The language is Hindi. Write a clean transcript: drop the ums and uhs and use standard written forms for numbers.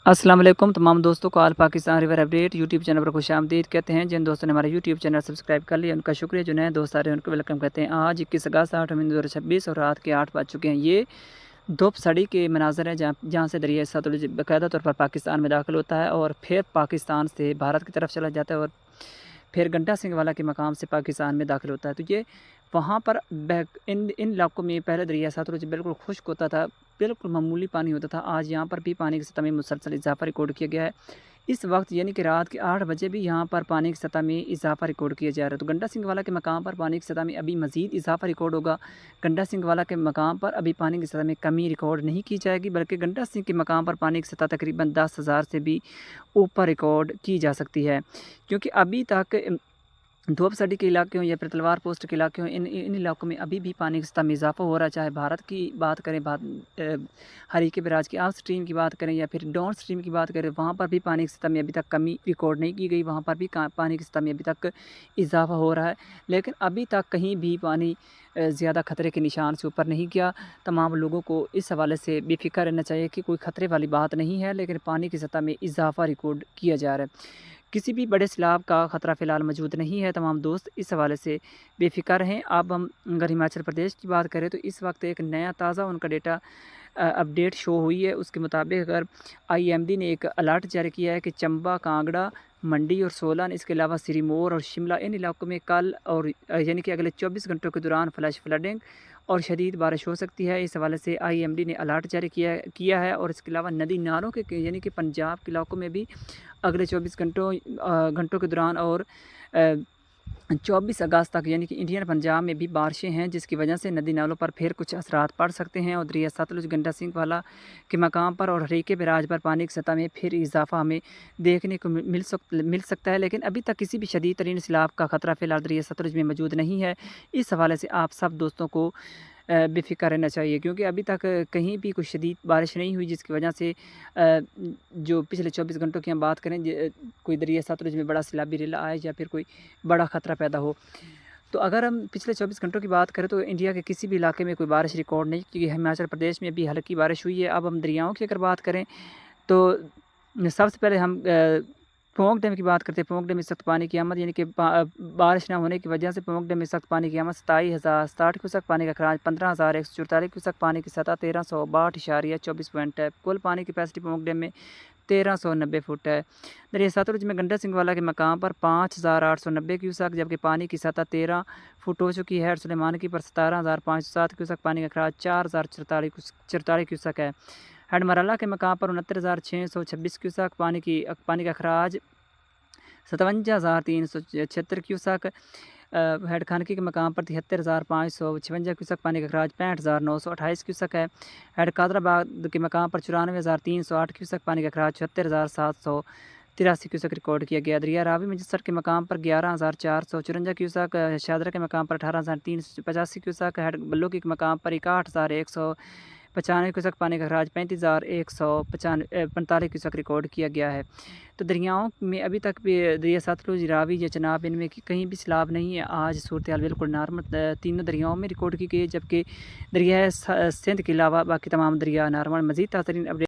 अस्सलाम वालेकुम तमाम दोस्तों को all Pakistan river update YouTube channel पर खुशामदीद कहते हैं। जिन दोस्तों ने हमारा यूट्यूब चैनल सब्सक्राइब कर लिया उनका शुक्रिया, जो नए दोस्त आ रहे हैं उनको वेलकम कहते हैं। आज 21 अगस्त 8 मई 2026 और रात के 8 बज चुके हैं। ये धूपसड़ी के मनाजर हैं जहाँ से दरिया सतलुज बाकायदा तौर पर पाकिस्तान में दाखिल होता है और फिर पाकिस्तान से भारत की तरफ चला जाता है और फिर गंडा सिंह वाला के मकाम से पाकिस्तान में दाखिल होता है। तो ये वहाँ पर इन इन इलाकों में पहले दरिया सतलुज बिल्कुल खुश्क होता था, बिल्कुल मामूली पानी होता था। आज यहाँ पर भी पानी की सतह में मुसलसल इजाफा रिकॉर्ड किया गया है। इस वक्त यानी कि रात के 8 बजे भी यहाँ पर पानी की सतह में इजाफा रिकॉर्ड किया जा रहा है। तो गंडा सिंह वाला के मकाम पर पानी की सतह में अभी मज़ीद इजाफा रिकॉर्ड होगा। गंडा सिंह वाला के मकाम पर अभी पानी की सतह में कमी रिकॉर्ड नहीं की जाएगी, बल्कि गंडा सिंह के मकाम पर पानी की सतह तकरीबन 10,000 से भी ऊपर रिकॉर्ड की जा सकती है, क्योंकि अभी तक धोबसडी के इलाके हों या फिर तलवार पोस्ट के इलाके हों, इन इन इलाकों में अभी भी पानी की सतह में इजाफा हो रहा है। चाहे भारत की बात करें, हरीके बराज की आप स्ट्रीम की बात करें या फिर डाउन स्ट्रीम की बात करें, वहाँ पर भी पानी की सतह में अभी तक कमी रिकॉर्ड नहीं की गई। वहाँ पर भी पानी की सतह में अभी तक इजाफा हो रहा है, लेकिन अभी तक कहीं भी पानी ज़्यादा खतरे के निशान से ऊपर नहीं गया। तमाम लोगों को इस हवाले से बेफिक्र रहना चाहिए कि कोई ख़तरे वाली बात नहीं है, लेकिन पानी की सतह में इजाफा रिकॉर्ड किया जा रहा है। किसी भी बड़े सैलाब का ख़तरा फ़िलहाल मौजूद नहीं है। तमाम दोस्त इस हवाले से बेफ़िक्र हैं। अब हम अगर हिमाचल प्रदेश की बात करें तो इस वक्त एक नया ताज़ा उनका डेटा अपडेट शो हुई है। उसके मुताबिक अगर आईएमडी ने एक अलर्ट जारी किया है कि चंबा, कांगड़ा, मंडी और सोलन, इसके अलावा सिरमौर और शिमला, इन इलाकों में कल और यानी कि अगले 24 घंटों के दौरान फ्लैश फ्लडिंग और शदीद बारिश हो सकती है। इस हवाले से आईएमडी ने अलर्ट जारी किया है। और इसके अलावा नदी नालों के यानी कि पंजाब के इलाकों में भी अगले 24 घंटों के दौरान और 24 अगस्त तक यानी कि इंडियन पंजाब में भी बारिशें हैं, जिसकी वजह से नदी नालों पर फिर कुछ असरात पड़ सकते हैं। और दरिया सतलुज, गंडा सिंह वाला के मकाम पर और हरीके बराज पर पानी की सतह में फिर इजाफा हमें देखने को मिल सकता है, लेकिन अभी तक किसी भी शदीद तरीन सैलाब का खतरा फिलहाल दरिया सतलुज में मौजूद नहीं है। इस हवाले से आप सब दोस्तों को बेफ़िक्र रहना चाहिए, क्योंकि अभी तक कहीं भी कोई शदीद बारिश नहीं हुई, जिसकी वजह से जो पिछले 24 घंटों की हम बात करें, कोई दरिया सतलुज में बड़ा सैलाबी रेला आए या फिर कोई बड़ा ख़तरा पैदा हो। तो अगर हम पिछले 24 घंटों की बात करें तो इंडिया के किसी भी इलाके में कोई बारिश रिकॉर्ड नहीं, क्योंकि हिमाचल प्रदेश में भी हल्की बारिश हुई है। अब हम दरियाओं की अगर बात करें तो सबसे पहले हम पोंग डैम की बात करते हैं। पोंग डैम में सख्त पानी की आमद यानी कि बारिश ना होने की वजह से पोंग डैम में सख्त पानी की आमद 27,060 क्यूसेक पानी का खराज, 15,144 क्यूसेक पानी की सतह, 1362.24 पॉइंट है। कुल पानी की कैपेसिटी पोंग डैम में 1390 फुट है। दरिया सतलुज में गंडा सिंह वाला के मकाम पर 5,890 क्यूसेक, जबकि पानी की सतह 13 फुट हो चुकी है। सुलेमान की पर 17,507 क्यूसेक पानी का खराज, 4,044 क्यूसेक है। हेडमराला के मकाम पर 69,626 क्यूसेक पानी का खराज, 57,376 क्यूसेक। हेड खानकी के मकाम पर 73,556 क्यूसेक पानी का खराज, 65,928 क्यूसेक है। हेड कादराबाद के मकाम पर 94,308 क्यूसेक पानी का खराज, 76,783 क्यूसेक रिकॉर्ड किया गया। दरिया रावी मुजस्सर के मकाम पर 11,454 क्यूसेक, शादरा के मकाम पर 18,385 क्यूसेक, हेड बल्लू के मकाम पर 61,195 क्यूसेक पानी का खराज, 35,145 क्यूसेक रिकॉर्ड किया गया है। तो दरियाओं में अभी तक भी दरिया सतलुज, रावी या चनाब, इनमें कहीं भी सैलाब नहीं है। आज सूरत हाल बिल्कुल नॉर्मल तीनों दरियाओं में रिकॉर्ड की गई है, जबकि दरिया सिंध के अलावा बाकी तमाम दरिया नॉर्मल। मज़ीद ताज़ा अपडेट